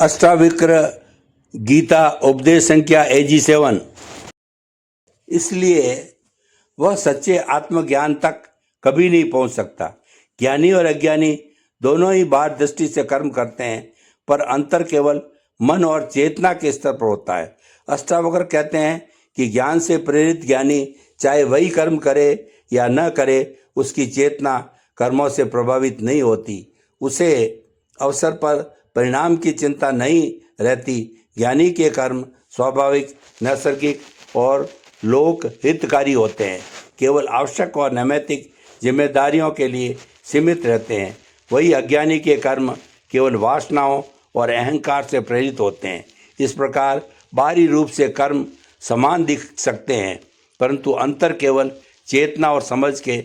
अष्टावक्र गीता उपदेश संख्या AG7। इसलिए वह सच्चे आत्मज्ञान तक कभी नहीं पहुंच सकता। ज्ञानी और अज्ञानी दोनों ही बाहर दृष्टि से कर्म करते हैं, पर अंतर केवल मन और चेतना के स्तर पर होता है। अष्टावक्र कहते हैं कि ज्ञान से प्रेरित ज्ञानी चाहे वही कर्म करे या न करे, उसकी चेतना कर्मों से प्रभावित नहीं होती। उसे अवसर पर परिणाम की चिंता नहीं रहती। ज्ञानी के कर्म स्वाभाविक, नैसर्गिक और लोक हितकारी होते हैं, केवल आवश्यक और नैमित्तिक जिम्मेदारियों के लिए सीमित रहते हैं। वही अज्ञानी के कर्म केवल वासनाओं और अहंकार से प्रेरित होते हैं। इस प्रकार बाहरी रूप से कर्म समान दिख सकते हैं, परंतु अंतर केवल चेतना और समझ के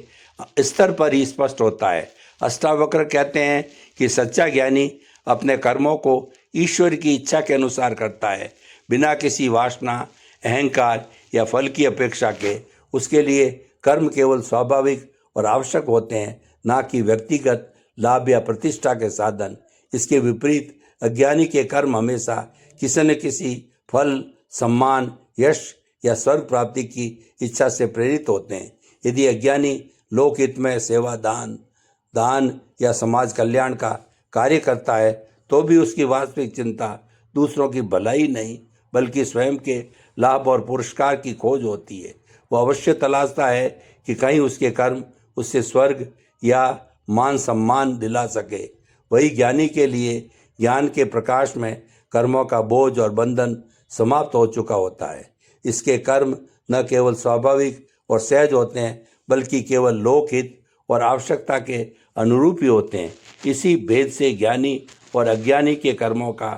स्तर पर ही स्पष्ट होता है। अष्टावक्र कहते हैं कि सच्चा ज्ञानी अपने कर्मों को ईश्वर की इच्छा के अनुसार करता है, बिना किसी वासना, अहंकार या फल की अपेक्षा के। उसके लिए कर्म केवल स्वाभाविक और आवश्यक होते हैं, ना कि व्यक्तिगत लाभ या प्रतिष्ठा के साधन। इसके विपरीत अज्ञानी के कर्म हमेशा किसी न किसी फल, सम्मान, यश या स्वर्ग प्राप्ति की इच्छा से प्रेरित होते हैं। यदि अज्ञानी लोकहित में सेवा, दान या समाज कल्याण का कार्य करता है, तो भी उसकी वास्तविक चिंता दूसरों की भलाई नहीं, बल्कि स्वयं के लाभ और पुरस्कार की खोज होती है। वह अवश्य तलाशता है कि कहीं उसके कर्म उससे स्वर्ग या मान सम्मान दिला सके। वही ज्ञानी के लिए ज्ञान के प्रकाश में कर्मों का बोझ और बंधन समाप्त हो चुका होता है। इसके कर्म न केवल स्वाभाविक और सहज होते हैं, बल्कि केवल लोकहित और आवश्यकता के अनुरूप ही होते हैं। इसी भेद से ज्ञानी और अज्ञानी के कर्मों का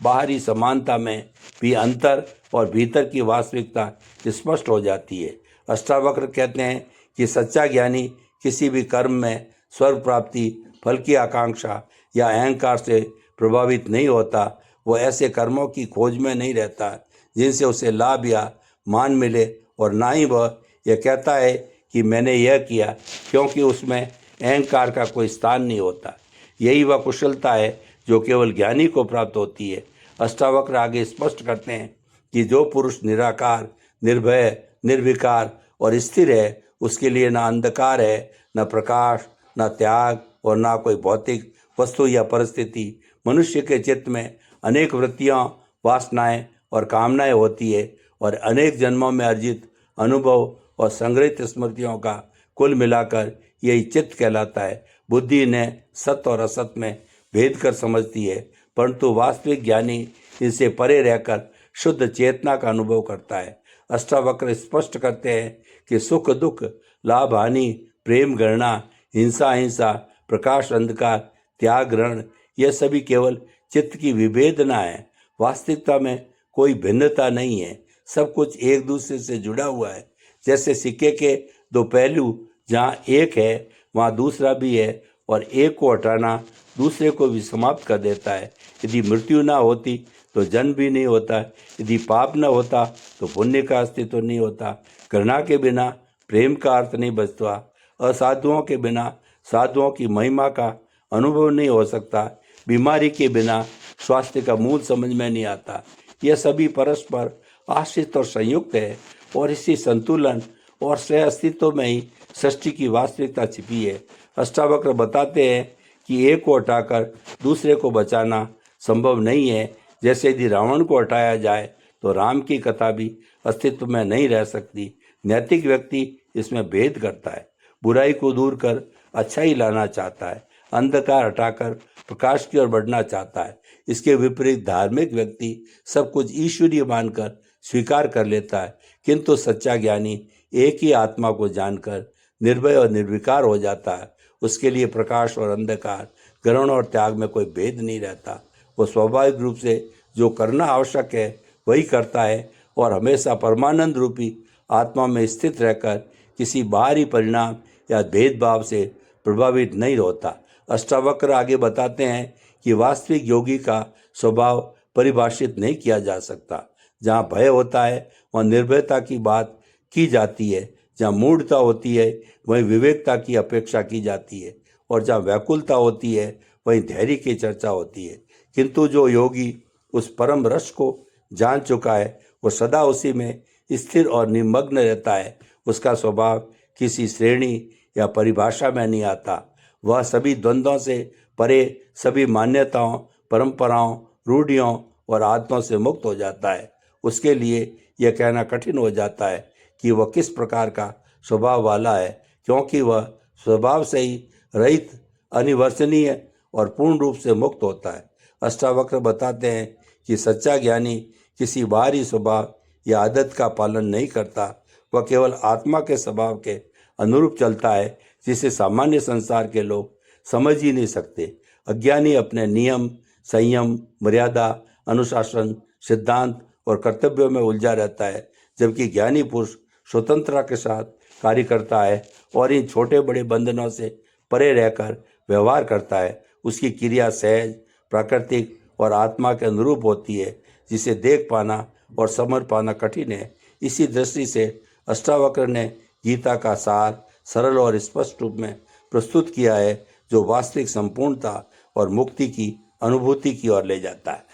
बाहरी समानता में भी अंतर और भीतर की वास्तविकता स्पष्ट हो जाती है। अष्टावक्र कहते हैं कि सच्चा ज्ञानी किसी भी कर्म में स्वर्ग प्राप्ति, फल की आकांक्षा या अहंकार से प्रभावित नहीं होता। वह ऐसे कर्मों की खोज में नहीं रहता जिनसे उसे लाभ या मान मिले, और ना ही वह यह कहता है कि मैंने यह किया, क्योंकि उसमें अहंकार का कोई स्थान नहीं होता। यही वह कुशलता है जो केवल ज्ञानी को प्राप्त होती है। अष्टावक्र आगे स्पष्ट करते हैं कि जो पुरुष निराकार, निर्भय, निर्विकार और स्थिर है, उसके लिए न अंधकार है, न प्रकाश, न त्याग और न कोई भौतिक वस्तु या परिस्थिति। मनुष्य के चित्त में अनेक वृत्तियाँ, वासनाएं और कामनाएं होती है, और अनेक जन्मों में अर्जित अनुभव और संग्रहित स्मृतियों का कुल मिलाकर यही चित्त कहलाता है। बुद्धि ने सत्य और असत में भेद कर समझती है, परंतु वास्तविक ज्ञानी इनसे परे रहकर शुद्ध चेतना का अनुभव करता है। अष्टावक्र स्पष्ट करते हैं कि सुख दुख, लाभ हानि, प्रेम घृणा, हिंसा अहिंसा, प्रकाश अंधकार, त्याग ग्रहण, यह सभी केवल चित्त की विभेदना है। वास्तविकता में कोई भिन्नता नहीं है, सब कुछ एक दूसरे से जुड़ा हुआ है। जैसे सिक्के के दो पहलू, जहाँ एक है वहाँ दूसरा भी है, और एक को हटाना दूसरे को भी समाप्त कर देता है। यदि मृत्यु ना होती तो जन्म भी नहीं होता, यदि पाप न होता तो पुण्य का अस्तित्व नहीं होता। घृणा के बिना प्रेम का अर्थ नहीं बचता, असाधुओं के बिना साधुओं की महिमा का अनुभव नहीं हो सकता, बीमारी के बिना स्वास्थ्य का मूल समझ में नहीं आता। यह सभी परस्पर आश्रित और संयुक्त है, और इसी संतुलन और सह अस्तित्व में ही सृष्टि की वास्तविकता छिपी है। अष्टावक्र बताते हैं कि एक को हटाकर दूसरे को बचाना संभव नहीं है। जैसे यदि रावण को हटाया जाए तो राम की कथा भी अस्तित्व में नहीं रह सकती। नैतिक व्यक्ति इसमें भेद करता है, बुराई को दूर कर अच्छाई लाना चाहता है, अंधकार हटाकर प्रकाश की ओर बढ़ना चाहता है। इसके विपरीत धार्मिक व्यक्ति सब कुछ ईश्वरीय मानकर स्वीकार कर लेता है, किंतु सच्चा ज्ञानी एक ही आत्मा को जानकर निर्भय और निर्विकार हो जाता है। उसके लिए प्रकाश और अंधकार, ग्रहण और त्याग में कोई भेद नहीं रहता। वो स्वाभाविक रूप से जो करना आवश्यक है वही करता है, और हमेशा परमानंद रूपी आत्मा में स्थित रहकर किसी बाहरी परिणाम या भेदभाव से प्रभावित नहीं होता। अष्टावक्र आगे बताते हैं कि वास्तविक योगी का स्वभाव परिभाषित नहीं किया जा सकता। जहाँ भय होता है वहाँ निर्भयता की बात की जाती है, जहाँ मूढ़ता होती है वहीं विवेकता की अपेक्षा की जाती है, और जहाँ व्याकुलता होती है वहीं धैर्य की चर्चा होती है। किंतु जो योगी उस परम रस को जान चुका है, वो सदा उसी में स्थिर और निमग्न रहता है। उसका स्वभाव किसी श्रेणी या परिभाषा में नहीं आता। वह सभी द्वंद्वों से परे, सभी मान्यताओं, परंपराओं, रूढ़ियों और आदतों से मुक्त हो जाता है। उसके लिए यह कहना कठिन हो जाता है कि वह किस प्रकार का स्वभाव वाला है, क्योंकि वह स्वभाव से ही रहित, अनिवर्चनीय और पूर्ण रूप से मुक्त होता है। अष्टावक्र बताते हैं कि सच्चा ज्ञानी किसी बाहरी स्वभाव या आदत का पालन नहीं करता। वह केवल आत्मा के स्वभाव के अनुरूप चलता है, जिसे सामान्य संसार के लोग समझ ही नहीं सकते। अज्ञानी अपने नियम, संयम, मर्यादा, अनुशासन, सिद्धांत और कर्तव्यों में उलझा रहता है, जबकि ज्ञानी पुरुष स्वतंत्रता के साथ कार्य करता है और इन छोटे बड़े बंधनों से परे रहकर व्यवहार करता है। उसकी क्रिया सहज, प्राकृतिक और आत्मा के अनुरूप होती है, जिसे देख पाना और समझ पाना कठिन है। इसी दृष्टि से अष्टावक्र ने गीता का सार सरल और स्पष्ट रूप में प्रस्तुत किया है, जो वास्तविक संपूर्णता और मुक्ति की अनुभूति की ओर ले जाता है।